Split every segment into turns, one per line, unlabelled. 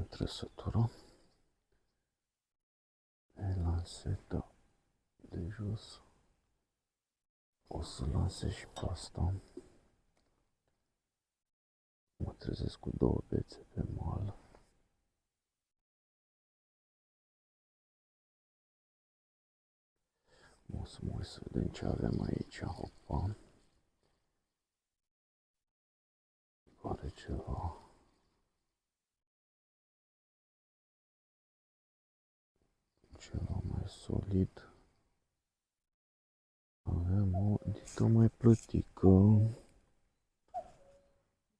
trăsătură. E lanseta de jos. O să lansez și pe asta. Mă trezesc cu două bețe pe mal. O să mă uit să vedem ce avem aici. Hopa. Pare ceva. Ceva mai solid. Avem o dită mai plătică.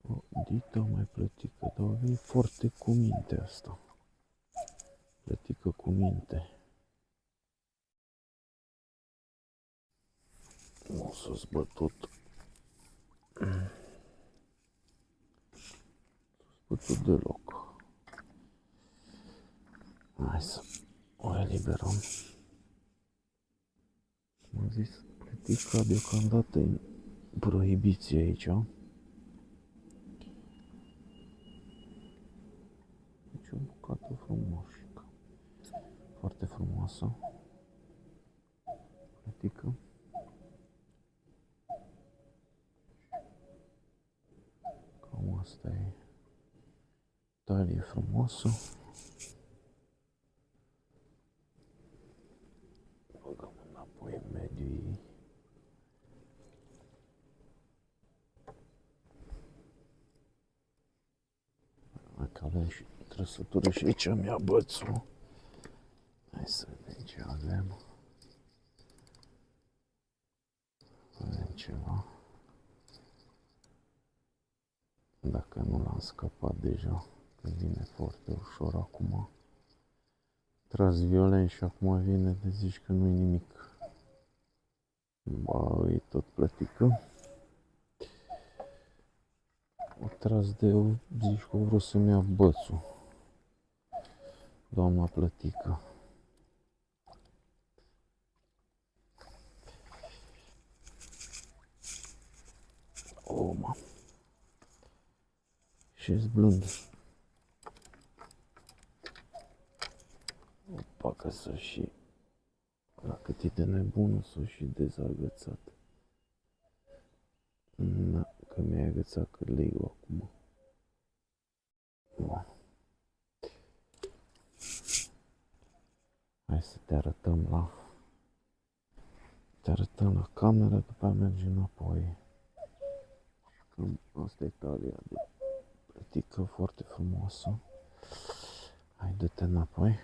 O dită mai plătică, dar vine foarte cu minte asta. Plătică cu minte. Nu o să-ți bătut. Bătut deloc. Hai să o eliberăm. Cum am zis, plătica deocamdată e prohibiție aici. Deci o bucată frumoasă. Foarte frumoasă. Plătică. Cam asta e. Talie frumoasă. Băgăm înapoi în mediul ei. Hai că avem și trăsătură și aici mi-a bățul. Hai să vedem ce avem. Avem ceva. Dacă nu l-am scăpat deja, că vine foarte ușor acum. Tras violent și acum vine de zici că nu-i nimic. Ba, e tot plătică. O tras de o, zici că vreau să-mi ia bățul. Doamna plătică. O, mă. Și-s blând. Opa, că s-a și... La cât e de nebună, s-a și dezagățat. Na, că mi-a agățat cârligul acum. Bun. Hai să te arătăm la... Te arătăm la cameră, după aia mergem înapoi. Cam asta e talia de plătică, foarte frumoasă. Hai, dă-te înapoi.